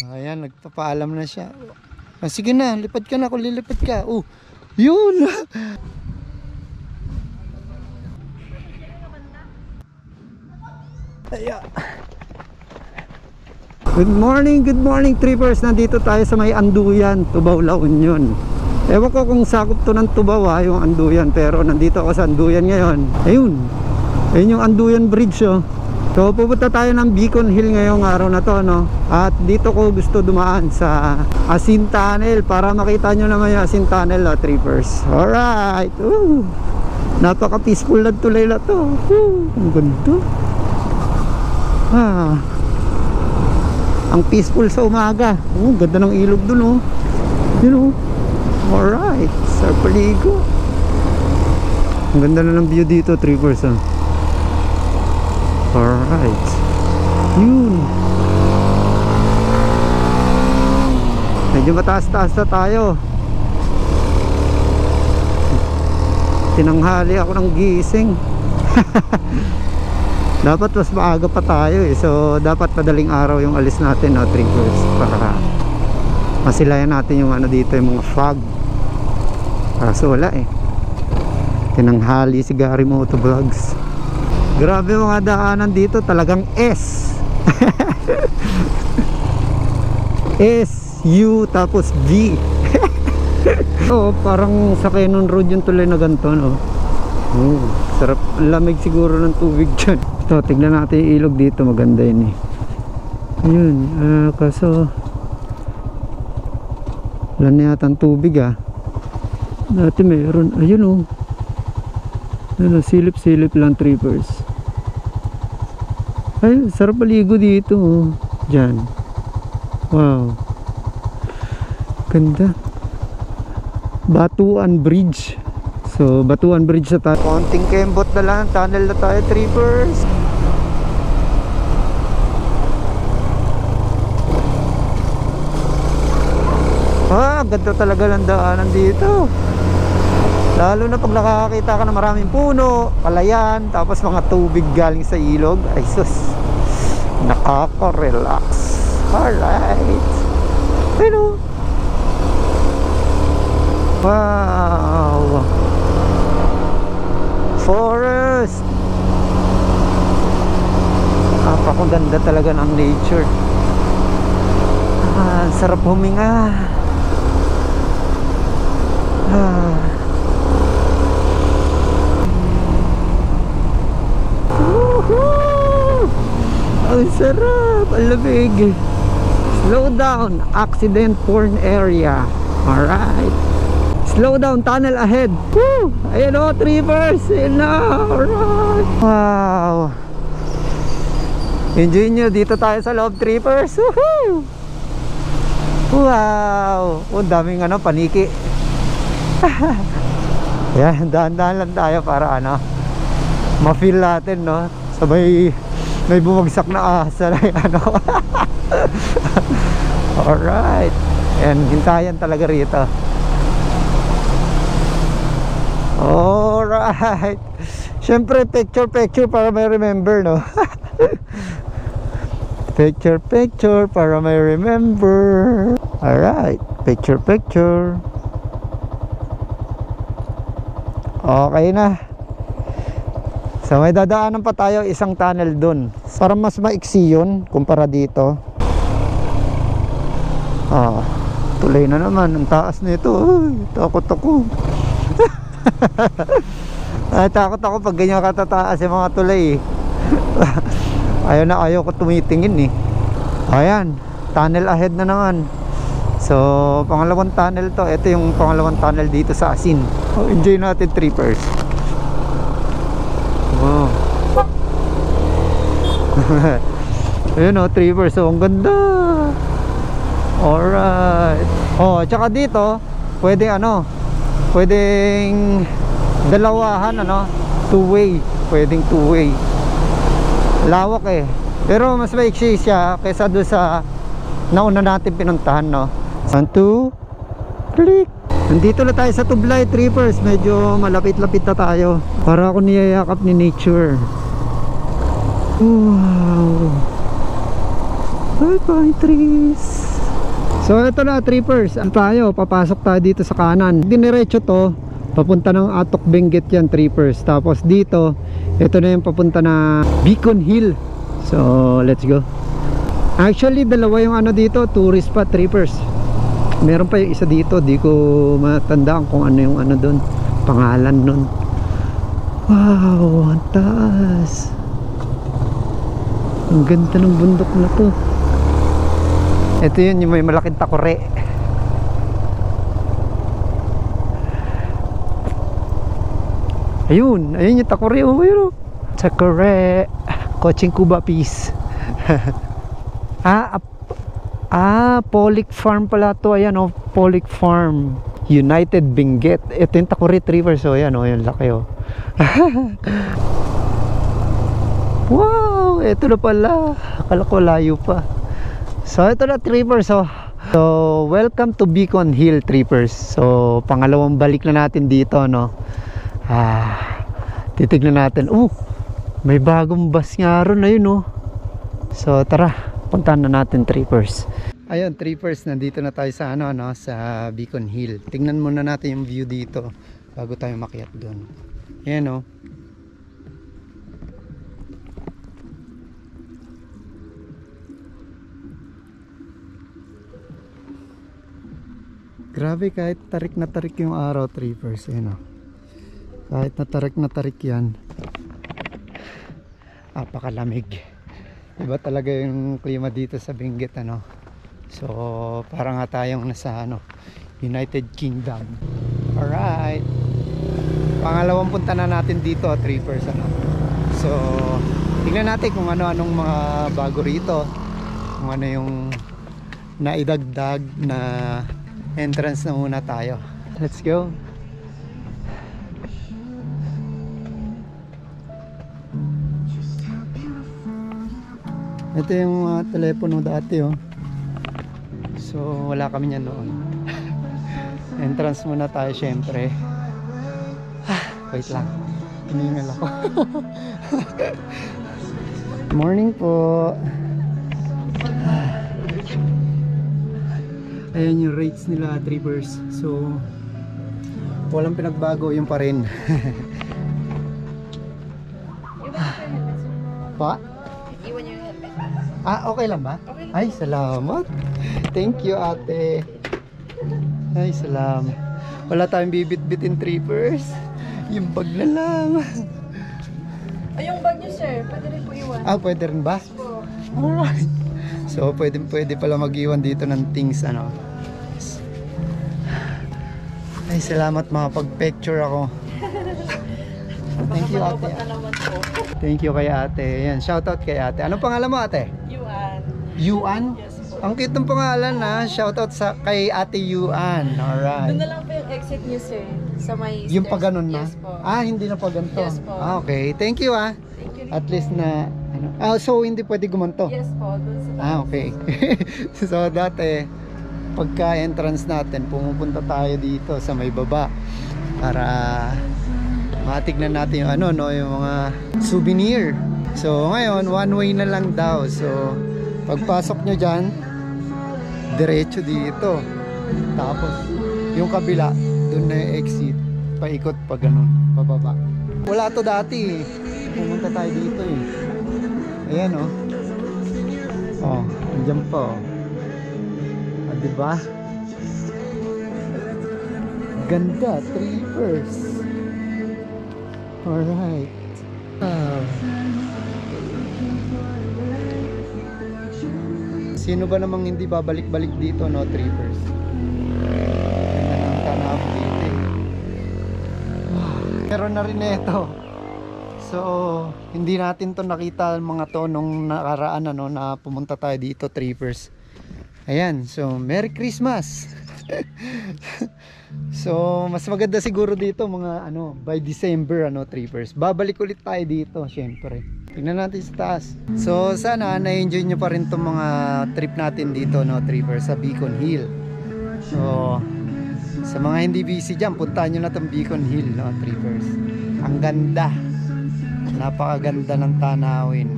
Ayan, nagpapaalam na siya. Ah, sige na, lipad ka na kung lilipad ka. Oh, yun. Ayan. Good morning trippers. Nandito tayo sa may Anduyan, Tubao, La Union. Ewan ko kung sakop to ng Tubao yung Anduyan, pero nandito ako sa Anduyan ngayon. Ayun, ayun yung Anduyan Bridge oh. So pupunta tayo ng Beacon Hill ngayong araw na to, no? At dito ko gusto dumaan sa Asin Tunnel para makita nyo naman yung Asin Tunnel, trippers. Alright, napaka peaceful na tulay na to. Ang ganda. Ang peaceful sa umaga. Ganda ng ilog dun, yun, alright, sa paligo. Ang ganda na ng view dito, trippers, alright, yun. Medyo mataas-taas na tayo. Tinanghali ako ng gising. Dapat mas maaga pa tayo so dapat madaling araw yung alis natin, trippers, para masilayan natin yung dito, yung mga fog. Kaso wala tinanghali si Gary Moto Vlogs. Grabe mga daanan dito, talagang S. S, U, tapos V. Parang sa Cannon Road yung tuloy na ganito, sarap, lamig siguro ng tubig dyan. Ito, tignan natin yung ilog dito, maganda yun ayun, kaso wala na yata ang tubig dati mayroon, ayun silip-silip lang, trippers. Ay, sarap maligo dito dyan. Wow, ganda. Batuan Bridge. So, Batuan Bridge na tayo. Konting kembot na lang, tunnel na tayo, trippers. Ganda talaga ng daanan dito. Lalo na pag nakakakita ka ng maraming puno, palayan, tapos mga tubig galing sa ilog. Ay sus, nakaka-relax. Alright. Hello. Wow, forest. Napakaganda talaga ng nature. Sarap huminga. Ang sarap, ang lamig. Slow down, accident prone area. Alright, slow down, tunnel ahead. Woo! Ayan trippers. Ayan na. Alright. Wow. Enjoy nyo. Dito tayo sa loob, trippers. Woohoo! Wow. Daming paniki. Ayan, dahan-dahan lang tayo para ma-feel natin, sabay may bumagsak na asa na Alright. Ayan, hintayan talaga rito. Alright. Siyempre picture para may remember, picture para may remember. Alright, picture. Okay na. So may dadaanan pa tayo, isang tunnel dun. Para mas maiksi yun kumpara dito. Tuloy na naman. Ang taas nito. Ay, takot ako. Ay, takot ako pag ganyan katataas yung mga tulay. Ayaw ko tumitingin Ayan, tunnel ahead na naman. So pangalawang tunnel to. Ito yung pangalawang tunnel dito sa Asin. Enjoy natin, trippers. Wow. Ayun trippers, ang ganda. Alright. Tsaka dito pwedeng dalawahan, two-way. Pwedeng two-way. Lawak pero mas maiksi siya kaysa doon sa nauna natin pinuntahan, 1, 2, click. Nandito na tayo sa Tublay, trippers. Medyo malapit-lapit na tayo. Para ako niyayakap ni nature. Wow. Ay, pine trees. So ito na, trippers. Tayo, papasok tayo dito sa kanan. Diniretso to, papunta ng Atok Benguet yan, trippers. Tapos dito, ito na yung papunta na Beacon Hill. So let's go. Actually, dalawa yung ano dito, tourist spot, trippers. Meron pa yung isa dito, di ko matandaan kung ano yung ano doon, pangalan nun. Wow, ang taas. Ang ganda ng bundok na to. Ito yun, yung may malaking takore. Ayun, ayun yung takore. Oh, ayun, oh. Takore. Coaching Cuba Peace. Polic Farm pala to. Ayan, oh, Polic Farm United Benguet. Ito yung takore river. So ayan, oh, yung laki, oh. Wow, ito na pala. Akala ko layo pa. So ito na, trippers. So welcome to Beacon Hill, trippers. So pangalawang balik na natin dito, no. Titignan natin. May bagong bus nga ron, ayun, no. So tara, puntahan na natin, trippers. Ayun, trippers, nandito na tayo sa ano, no, sa Beacon Hill. Tingnan muna natin yung view dito bago tayo makyat doon. Ayan, no. Grabe, kahit tarik na tarik yung araw, trippers. Ayan, oh. Kahit na tarik yan, apakalamig. Iba talaga yung klima dito sa Benguet, ano. So parang nga tayong nasa ano, United Kingdom. Alright, pangalawang punta na natin dito, trippers, ano. So tingnan natin kung ano-anong mga bago rito, kung ano yung naidagdag na entrance na muna tayo. Let's go. Ito yung telepono dati, oh. So wala kami niyan noon. Entrance muna tayo, syempre. Wait lang, hiningal ako. Morning po. Ayan yung rates nila, trippers. So walang pinagbago, yung pa rin. Pa? Iwan yung helmet. Okay lang ba? Okay lang. Ay, salamat. Thank you, ate. Ay, salamat. Wala tayong bibit-bitin, trippers. Yung bag na lang. Ay, yung bag niyo, sir. Pwede rin po iwan. Pwede rin ba? Po. Alright. So, pwede pala mag-iwan dito ng things, ano. Ay, salamat, makapag-picture ako. Thank you, ate. Na naman po. Thank you kay ate. Yan, shoutout kay ate. Anong pangalan mo, ate? Yuan. Yuan? Yes po. Ang cute ng pangalan, ha. Shoutout kay ate Yuan. Alright. Doon na lang po yung exit niyo, sir. Sa may Yung stairs. pa ganun na? Yes po. Hindi na pa ganito? Yes po. Okay. Thank you, ha. Thank you. At least na, ano. So hindi pwede gumanto? Yes po. Doon sa taas. Okay. So dati, pagka entrance natin, pumupunta tayo dito sa may baba para matignan natin yung ano, no, yung mga souvenir. So ngayon, one way na lang daw. So pagpasok nyo dyan, diretso dito. Tapos yung kabila, dun na yung exit. Paikot pa ganun, pababa. Wala to dati, pumunta tayo dito, eh. Ayan, oh. Oh, andyan pa, oh. Diba? Ganda, trippers. Alright. Sino ba namang hindi babalik-balik dito, no, trippers? Ganda ng tanawin dito, eh. Meron na rin ito. So, hindi natin to nakita mga to nung nakaraan, ano, na pumunta tayo dito, trippers. Ayan, so Merry Christmas. So mas maganda siguro dito mga ano, by December, ano, trippers. Babalik ulit tayo dito, syempre. Tingnan natin sa taas. So sana na-enjoy nyo pa rin itong mga trip natin dito, no, trippers, sa Beacon Hill. So sa mga hindi busy dyan, puntahan nyo na itong Beacon Hill, no, trippers. Ang ganda, napakaganda ng tanawin.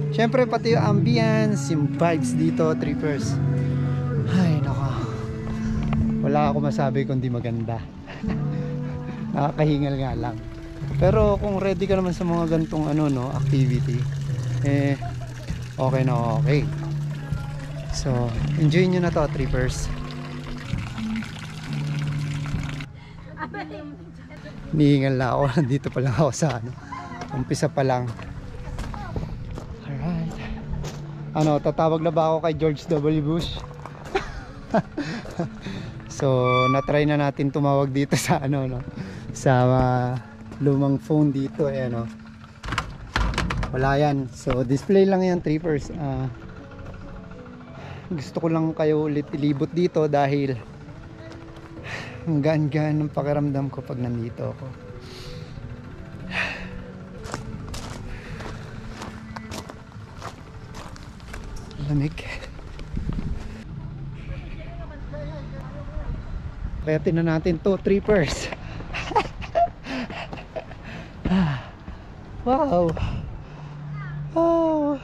Syempre pati yung ambience, yung vibes dito, trippers. Ay nako, wala ako masabi kundi maganda. Nakakahingal nga lang. Pero kung ready ka naman sa mga gantong ano no, activity, okay na okay. So enjoy nyo na to, trippers. Nihingal na ako. Nandito pa lang ako sa ano, umpisa pa lang. Alright. Ano, tatawag na ba ako kay George W. Bush? So na-try na natin tumawag dito sa ano no, sa lumang phone dito, ano. Wala yan. So display lang yan, trippers. Gusto ko lang kayo ulit ilibot dito dahil ang gaan-gaan ng pakiramdam ko pag nandito ako. Lamig. Kaya tinan natin to, trippers. Wow. Oh.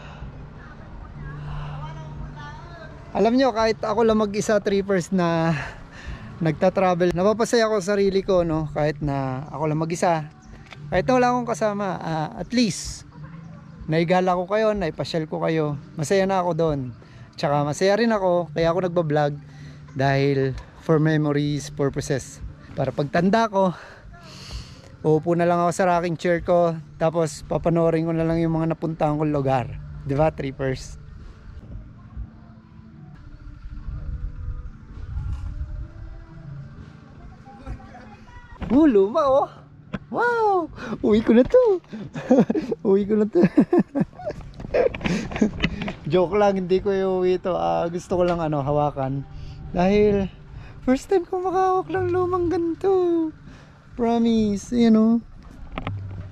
Alam nyo, kahit ako lang mag-isa, trippers, na nagta-travel, napapasaya ko sa sarili ko, no? Kahit na ako lang mag-isa, kahit na wala akong kasama, at least naigala ko kayo, naipasyal ko kayo, masaya na ako doon. Tsaka masaya rin ako, kaya ako nagbablog, dahil for memories purposes, para pagtanda ko, uupo na lang ako sa rocking chair ko, tapos papanoorin ko na lang yung mga napuntahan kong lugar, diba, trippers? Luma, oh. Wow, uwi ko na to. Uwi ko na to. Joke lang, hindi ko iuwi ito. Gusto ko lang ano, hawakan, dahil first time ko makahawak ng lumang ganito. Promise, you know,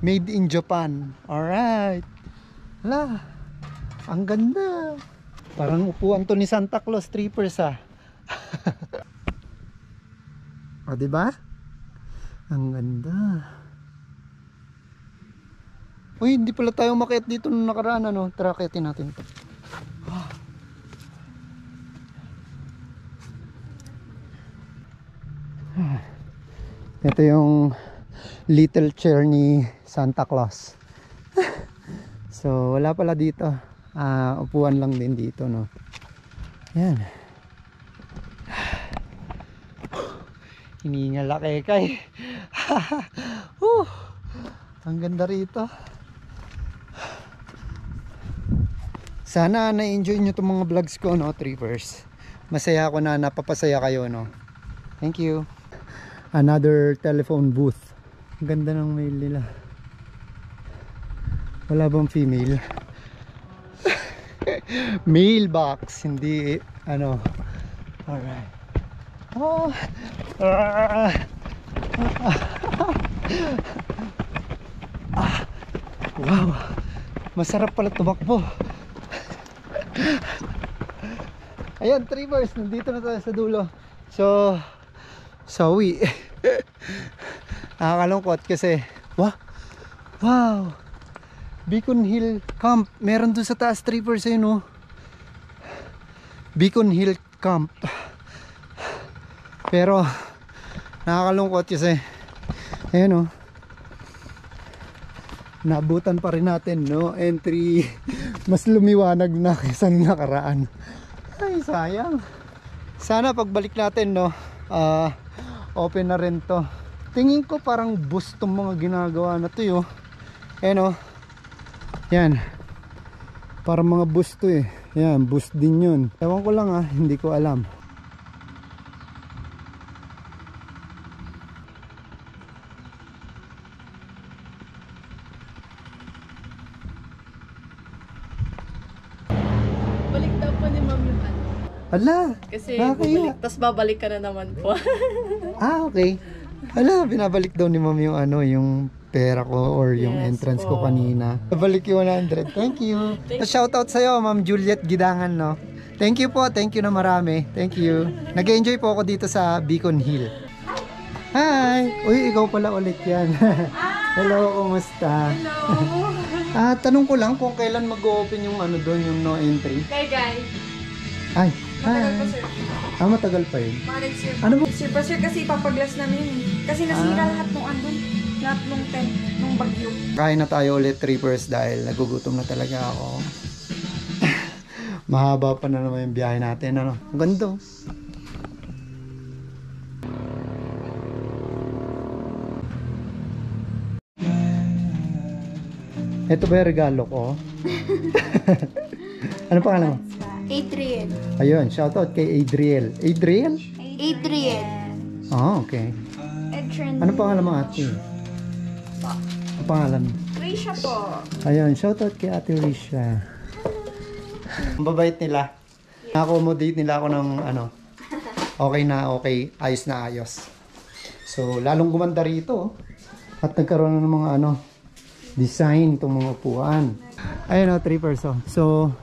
made in Japan. Alright. Hala, ang ganda. Parang upuan to ni Santa Claus, trippers, O, diba? Ang ganda. Uy, hindi pala tayo makiat dito nung nakaraan, ano. Tara, kiatin natin ito. Ito yung little chair ni Santa Claus. So wala pala dito, upuan lang din dito, no. Yan. Hiningal ako kay. Ang ganda rito. Sana na-enjoy nyo itong mga vlogs ko, no, trippers. Masaya ako na napapasaya kayo, no. Thank you. Another telephone booth. Ang ganda ng mail nila. Wala bang female? Mailbox, hindi ano. Alright. Oh. Wow. Masarap pala tumakbo. Ayan, trippers, nandito na tayo sa dulo. So sawi. Nakakalungkot kasi wow, Beacon Hill Camp. Meron dun sa taas, trippers, ayun, no? Beacon Hill Camp. Pero nakakalungkot kasi ayun, no, naabutan pa rin natin, no, entry. Mas lumiwanag na kaysa nakaraan. Ay, sayang. Sana pagbalik natin, no, open na rin to. Tingin ko parang boost tong mga ginagawa na to, yo. Ayan, oh. Yan. Parang mga boost to, eh. Yan, boost din yun. Ewan ko lang, hindi ko alam. Balik daw po ni Ma'am yung ano. Hala, Kasi nakakaya. tapos babalik ka na naman po. Okay. Hala, binabalik daw ni ma'am yung ano, yung pera ko or yung Yes entrance ko po. kanina. Babalik yung 100. Thank you. Shoutout sa'yo, Ma'am Juliet Gidangan, no? Thank you po. Thank you na marami. Thank you. Nag-enjoy po ako dito sa Beacon Hill. Hi! Uy, ikaw pala ulit yan. Hello, kumusta? Hello! Tanong ko lang kung kailan mag-open yung ano doon, yung no entry. Kay Guy. Ay, Matagal pa, sir. matagal pa yun. Mga next year. Ano ba? Sir, pa sir, kasi ipapaglas namin yun. Kasi nasira lahat nung andun. Lahat nung tent, nung bagyo. Kain na tayo ulit, trippers, dahil nagugutom na talaga ako. Mahaba pa na naman yung biyahe natin. Ano? Ang ganda. Ito ba yung regalo ko? Ano pangalan mo? Adrian. Ayun, shoutout kay Adriel. Adriel? Adrian. Okay. Adrian. Ano pangalan mo, ate? Ano pangalan? Risha po. Ayun, shoutout kay Ate Risha. Ang babait nila. Na-accommodate nila ako ng ano, okay na okay, ayos na ayos. So, lalong gumanda rito. At nagkaroon na ng mga ano, design itong mga upuan. Ayun o, 3%. So,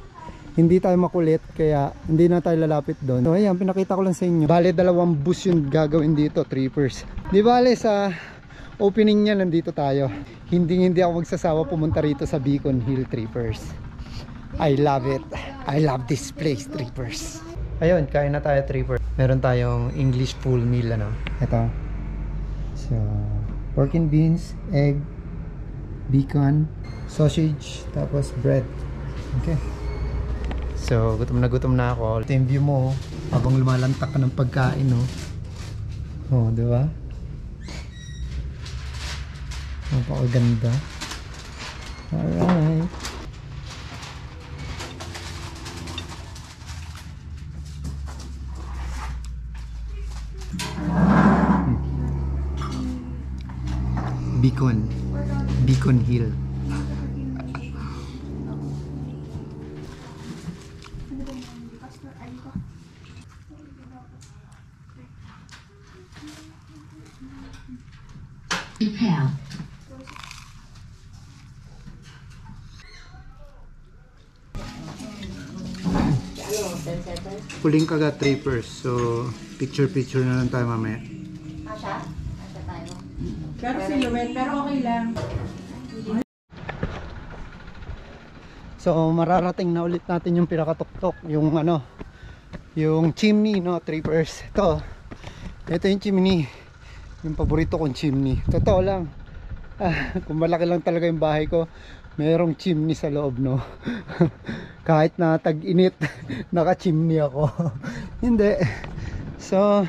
hindi tayo makulit, kaya hindi na tayo lalapit doon. So, ayan, pinakita ko lang sa inyo. Bale, 2 bus yung gagawin dito, 3%. Di bale, sa opening niya, nandito tayo. Hindi ako magsasawa pumunta rito sa Beacon Hill, 3%. I love it. I love this place, 3%. Ayun, kain na tayo, 3%. Meron tayong English full meal, ano. Ito. So, pork and beans, egg, bacon, sausage, tapos bread. Okay. So, gutom na ako. Ito yung view mo, habang lumalantak ka ng pagkain, no? Oh, di ba? Napakaganda. Alright. Beacon Hill. Puling kagat 3%. So, picture na lang tayo mamaya. Pero silhouette, pero okay lang. So, mararating na ulit natin yung pinakatuktok, yung ano, yung chimney, no, 3%. Ito yung chimney, yung paborito kong chimney. Totoo lang, kung malaki lang talaga yung bahay ko, mayroong chimney sa loob, no. Kahit na tag-init, naka-chimney ako. Hindi. So,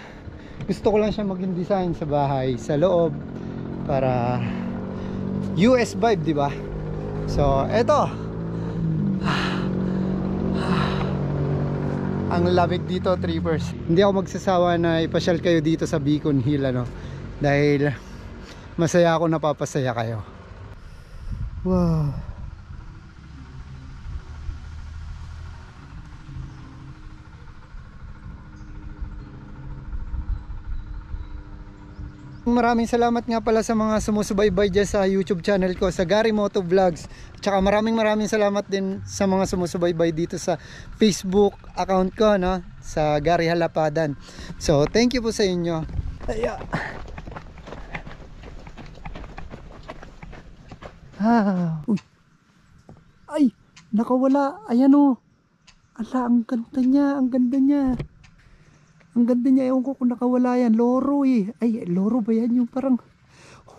gusto ko lang siya maging design sa bahay, sa loob, para US vibe, di ba? So, eto. Ang lamig dito, 3%. Hindi ako magsasawa na ipasyal kayo dito sa Beacon Hill, ano, dahil masaya ako, napapasaya kayo. Wow. Maraming salamat nga pala sa mga sumusubaybay dyan sa YouTube channel ko, sa Gary Moto Vlogs. Tsaka maraming salamat din sa mga sumusubaybay dito sa Facebook account ko, no? Sa Gary Halapadan. So, thank you po sa inyo. Uy. Ay, nakawala. Ayan o. Ala, ang ganda niya, ang ganda niya. Ang ganda niya, ewan ko kung nakawala yan. Loro eh. Ay, loro ba yan? Yung parang,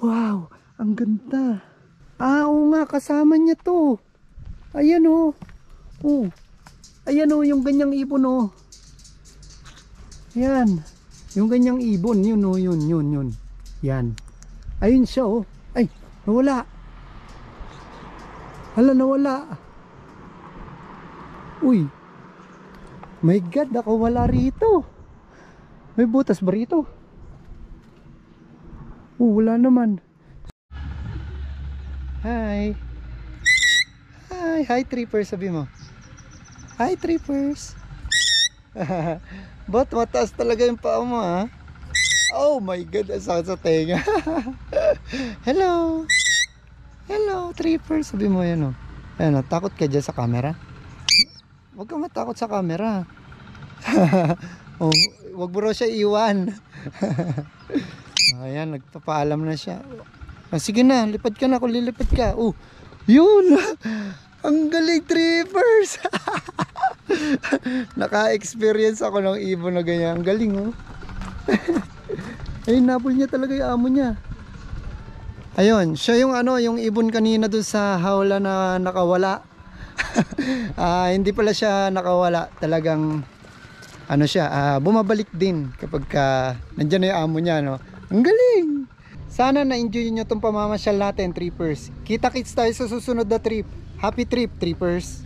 wow, ang ganda. Oo nga, kasama niya to. Ayan o. Oh. Ayan o, yung ganyang ibon o. Ayan. Yung ganyang ibon, yun o, yun. Yan. Ayun siya o. Ay, nawala. Hala, nawala. Uy. My God, nakawala rito. May butas ba rito? Wala naman. Hi. Hi, 3%, sabi mo. Hi, 3%. Ba't mataas talaga yung paa mo, ha? Oh my God, ang sakit sa tenga. Hello. Hello, 3%, sabi mo yan, oh. Ayan, oh, takot ka dyan sa camera? Huwag kang matakot sa camera. Oh, wag mo raw siya iwan. Ayan, nagpapaalam na siya. Sige na, lipad ka na kung lilipad ka. Yun! Ang galing, trippers! Naka-experience ako ng ibon na ganyan. Ang galing, oh. Ayun, nabol niya talaga yung amo niya. Ayun, siya yung ano, yung ibon kanina doon sa hawla na nakawala. Hindi pala siya nakawala. Talagang, ano siya, bumabalik din kapag nandyan na yung amo niya, no? Ang galing! Sana na-enjoy nyo itong pamamasyal natin, trippers. Kita-kits tayo sa susunod na trip. Happy trip, trippers!